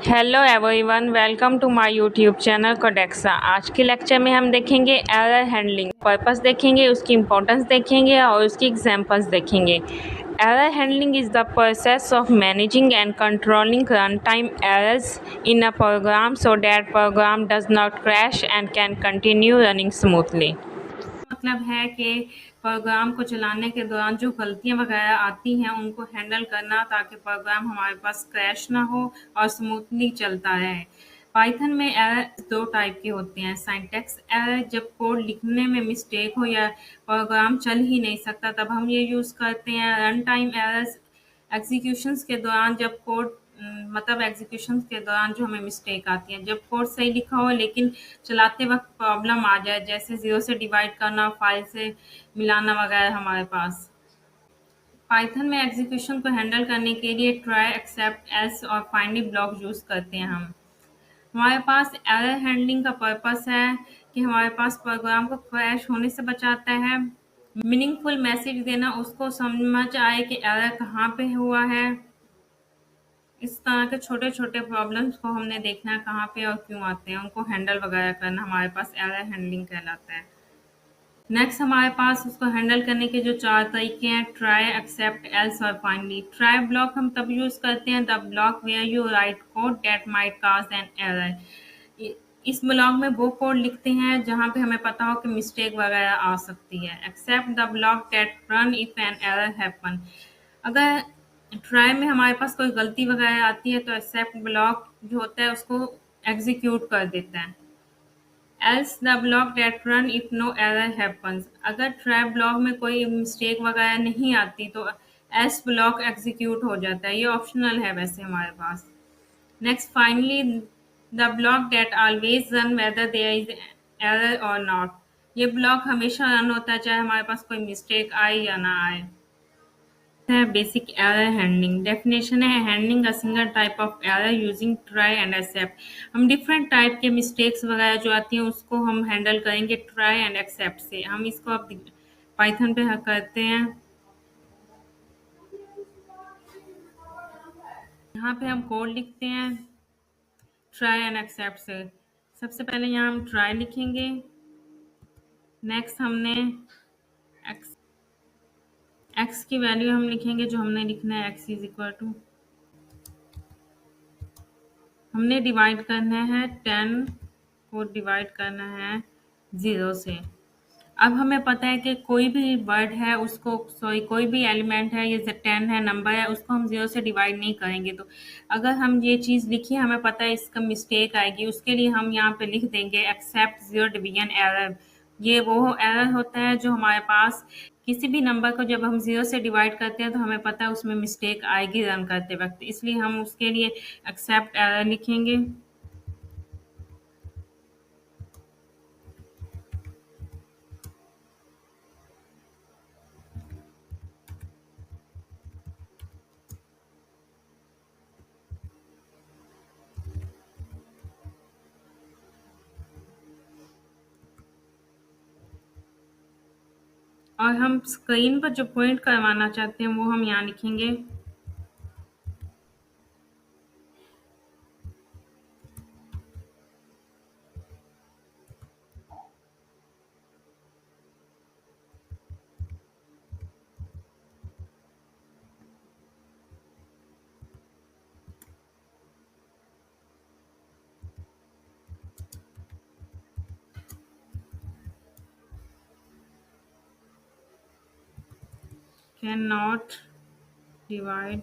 Hello everyone, welcome to my YouTube channel Codexa. आज के lecture में हम देखेंगे एरर हैंडलिंग, पर्पस देखेंगे, उसकी इम्पोर्टेंस देखेंगे और उसकी एग्जांपल्स देखेंगे। Error handling is the process of managing and controlling run time errors in a program so that program does not crash and can continue running smoothly. मतलब है कि programme को चलाने के दौरान जो गलतियां वगैरह आती हैं उनको हैंडल करना ताकि प्रोग्राम हमारे पास क्रैश ना हो और स्मूथली चलता रहे। पाइथन में एरर दो टाइप के होते हैं। सिंटैक्स एरर, जब कोड लिखने में मिस्टेक हो या प्रोग्राम चल ही नहीं सकता तब हम ये यूज़ करते हैं। रन टाइम एरर्स, एग्जीक्यूशंस के दौरान जब कोड मतलब एग्जीक्यूशन के दौरान जो हमें मिस्टेक आती है, जब कोड सही लिखा हो लेकिन चलाते वक्त प्रॉब्लम आ जाए, जैसे जीरो से डिवाइड करना, फाइल से मिलाना वगैरह हमारे पास। पाइथन में एग्जीक्यूशन को हैंडल करने के लिए ट्राई, एक्सेप्ट, एल्स और फाइनली ब्लॉक यूज करते हैं हम। हमारे पास एरर हैंडलिंग का पर्पस है कि हमारे पास प्रोग्राम को क्रैश होने से बचाता है, मीनिंगफुल मैसेज देना, उसको समझ आए कि एरर कहाँ पे हुआ है। इस तरह के छोटे छोटे प्रॉब्लम्स को हमने देखना है कहाँ पे और क्यों आते हैं, उनको हैंडल वगैरह करना हमारे पास एरर हैंडलिंग कहलाता है। नेक्स्ट हमारे पास उसको हैंडल करने के जो चार तरीके हैं, ट्राई, एक्सेप्ट, एल्स और फाइनली। ट्राई ब्लॉक हम तब यूज करते हैं the block where you write code that might cause an error. इस ब्लॉक में वो कोड लिखते हैं जहाँ पे हमें पता हो कि मिस्टेक वगैरह आ सकती है। Except the block that run if an error happen. अगर ट्राई में हमारे पास कोई गलती वगैरह आती है तो एक्सेप्ट ब्लॉक जो होता है उसको एग्जीक्यूट कर देता है। else the block that run if no error happens। अगर ट्राई ब्लॉक में कोई मिस्टेक वगैरह नहीं आती तो else ब्लॉक एग्जीक्यूट हो जाता है। ये ऑप्शनल है वैसे हमारे पास। Next finally the block that always run whether there is error और नॉट। ये ब्लॉक हमेशा रन होता है चाहे हमारे पास कोई मिस्टेक आए या ना आए। है बेसिक एरर हैंडलिंग। डेफिनेशन है handling a single type of error using try and except. हम डिफरेंट टाइप के मिस्टेक्स वगैरह जो आती हैं उसको हम हैंडल करेंगे ट्राई एंड एक्सेप्ट से। हम इसको अब पाइथन पे करते हैं। यहाँ पे हम कोड लिखते हैं ट्राई एंड एक्सेप्ट से। सबसे पहले यहाँ हम ट्राई लिखेंगे। नेक्स्ट हमने एक्स एक्स की वैल्यू हम लिखेंगे जो हमने लिखना है, एक्स इज इक्वल टू, हमने डिवाइड करना है 10 को डिवाइड करना है 0 से। अब हमें पता है कि कोई भी वर्ड है उसको, सॉरी, कोई भी एलिमेंट है, ये 10 है, नंबर है, उसको हम 0 से डिवाइड नहीं करेंगे। तो अगर हम ये चीज़ लिखी, हमें पता है इसका मिस्टेक आएगी, उसके लिए हम यहाँ पे लिख देंगे एक्सेप्ट जीरो डिवीजन एरर। ये वो एरर होता है जो हमारे पास किसी भी नंबर को जब हम 0 से डिवाइड करते हैं तो हमें पता है उसमें मिस्टेक आएगी रन करते वक्त, इसलिए हम उसके लिए एक्सेप्ट एरर लिखेंगे। और हम स्क्रीन पर जो पॉइंट करवाना चाहते हैं वो हम यहाँ लिखेंगे। कैन नॉट डिवाइड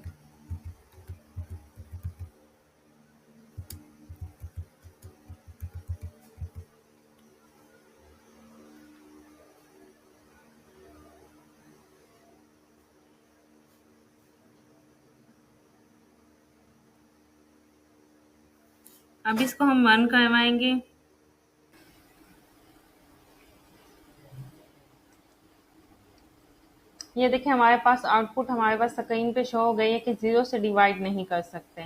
अब इसको हम 1 करवाएंगे। ये देखिए हमारे पास आउटपुट हमारे पास स्क्रीन पे शो हो गई है कि 0 से डिवाइड नहीं कर सकते।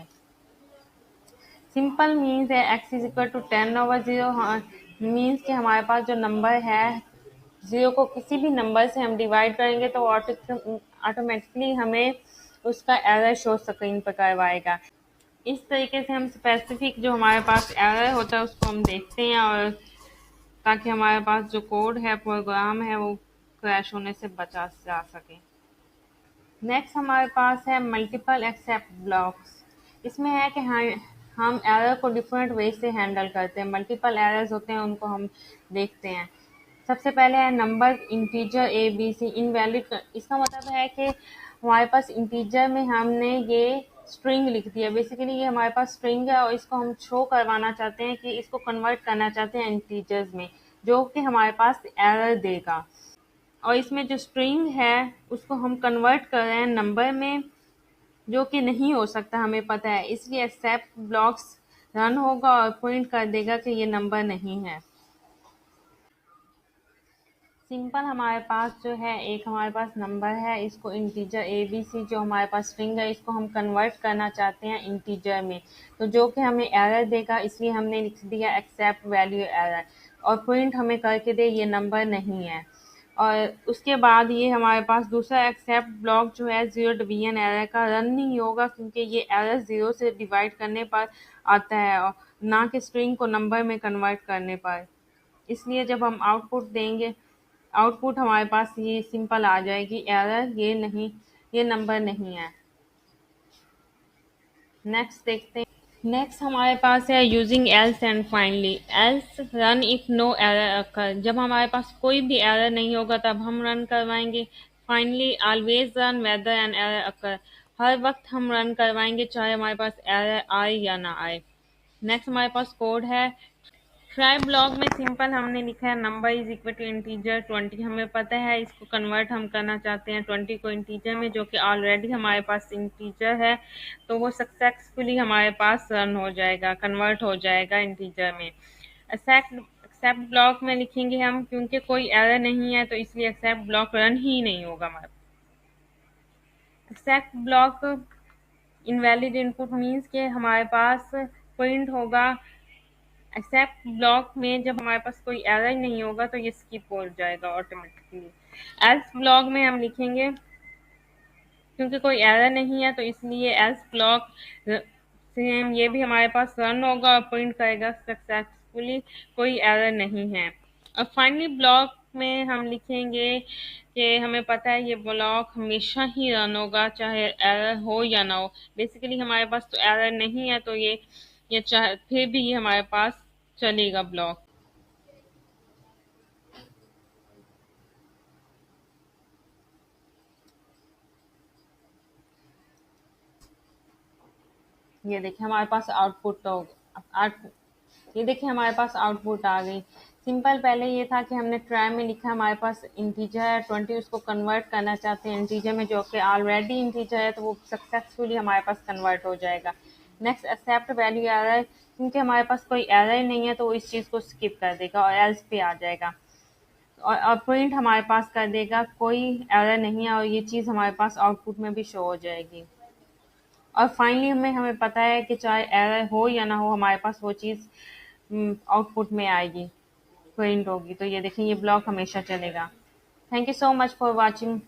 सिंपल मीन्स है x is equal to 10/0। Means कि हमारे पास जो नंबर है 0 को किसी भी नंबर से हम डिवाइड करेंगे तो ऑटोमेटिकली हमें उसका एरर शो स्क्रीन पर करवाएगा। इस तरीके से हम स्पेसिफिक जो हमारे पास एरर होता है उसको हम देखते हैं, और ताकि हमारे पास जो कोड है, प्रोग्राम है, वो क्रैश होने से बचा जा सके। नेक्स्ट हमारे पास है मल्टीपल एक्सेप्ट ब्लॉक्स। इसमें है कि हम एरर को डिफरेंट वे से हैंडल करते हैं। मल्टीपल एरर्स होते हैं, उनको हम देखते हैं। सबसे पहले है number integer A B C invalid. इसका मतलब है कि हमारे पास इंटीजर में हमने ये स्ट्रिंग लिख दिया। बेसिकली ये हमारे पास स्ट्रिंग है और इसको हम शो करवाना चाहते हैं कि इसको कन्वर्ट करना चाहते हैं इंटीजर्स में, जो कि हमारे पास एरर देगा। और इसमें जो स्ट्रिंग है उसको हम कन्वर्ट कर रहे हैं नंबर में, जो कि नहीं हो सकता, हमें पता है। इसलिए एक्सेप्ट ब्लॉक्स रन होगा और प्रिंट कर देगा कि ये नंबर नहीं है। सिंपल हमारे पास जो है, एक हमारे पास नंबर है, इसको इंटीजर ए बी सी जो हमारे पास स्ट्रिंग है, इसको हम कन्वर्ट करना चाहते हैं इंटीजर में, तो जो कि हमें एरर देगा। इसलिए हमने लिख दिया एक्सेप्ट वैल्यू एरर, और प्रिंट हमें करके दे ये नंबर नहीं है। और उसके बाद ये हमारे पास दूसरा एक्सेप्ट ब्लॉक जो है जीरो डिवीजन एरर का रन नहीं होगा, क्योंकि ये एरर जीरो से डिवाइड करने पर आता है और ना कि स्ट्रिंग को नंबर में कन्वर्ट करने पर। इसलिए जब हम आउटपुट देंगे, आउटपुट हमारे पास ये सिंपल आ जाएगी, एरर ये नहीं, ये नंबर नहीं है। नेक्स्ट देखते हैं। नेक्स्ट हमारे पास है using else and finally. Else run if no error occur. जब हमारे पास कोई भी एरर नहीं होगा तब हम रन करवाएंगे। Finally always run whether an error occur. हर वक्त हम रन करवाएंगे चाहे हमारे पास एरर आए या ना आए। नेक्स्ट हमारे पास कोड है। ट्राई ब्लॉक में सिंपल हमने लिखा है number is equal to integer 20। हमें पता है इसको कन्वर्ट हम करना चाहते हैं 20 को इंटीजर में, जो कि ऑलरेडी हमारे पास इंटीजर है, तो वो सक्सेसफुली हमारे पास रन हो जाएगा, कन्वर्ट हो जाएगा इंटीजर में। एक्सेप्ट ब्लॉक में लिखेंगे हम, क्योंकि कोई एरर नहीं है तो इसलिए एक्सेप्ट ब्लॉक रन ही नहीं होगा हमारे। Except block invalid input means के हमारे पास प्रिंट होगा। एक्सेप्ट ब्लॉक में जब हमारे पास कोई एरर नहीं होगा तो ये स्किप हो जाएगा ऑटोमेटिकली। एल्स ब्लॉक में हम लिखेंगे, क्योंकि कोई एरर नहीं है तो इसलिए एल्स ब्लॉक सेम ये भी हमारे पास रन होगा और प्रिंट करेगा सक्सेसफुली, कोई एरर नहीं है। और फाइनली ब्लॉक में हम लिखेंगे कि हमें पता है ये ब्लॉक हमेशा ही रन होगा चाहे एरर हो या ना हो। बेसिकली हमारे पास तो एरर नहीं है, तो ये चाहे फिर भी ये हमारे पास चलेगा ब्लॉक। ये देखिए हमारे पास आउटपुट तो ये देखिए हमारे पास आउटपुट आ गई। सिंपल पहले ये था कि हमने ट्राई में लिखा हमारे पास इंटीजर है 20, उसको कन्वर्ट करना चाहते हैं इंटीजर में, जो कि ऑलरेडी इंटीजर है, तो वो सक्सेसफुली हमारे पास कन्वर्ट हो जाएगा। नेक्स्ट एक्सेप्ट वैल्यू एरर है, क्योंकि हमारे पास कोई एरर नहीं है तो वो इस चीज़ को स्किप कर देगा और एल्स पे आ जाएगा। और प्रिंट हमारे पास कर देगा कोई एरर नहीं है, और ये चीज़ हमारे पास आउटपुट में भी शो हो जाएगी। और फाइनली हमें पता है कि चाहे एरर हो या ना हो, हमारे पास वो चीज़ आउटपुट में आएगी, प्रिंट होगी। तो ये देखें ये ब्लॉक हमेशा चलेगा। Thank you so much for watching.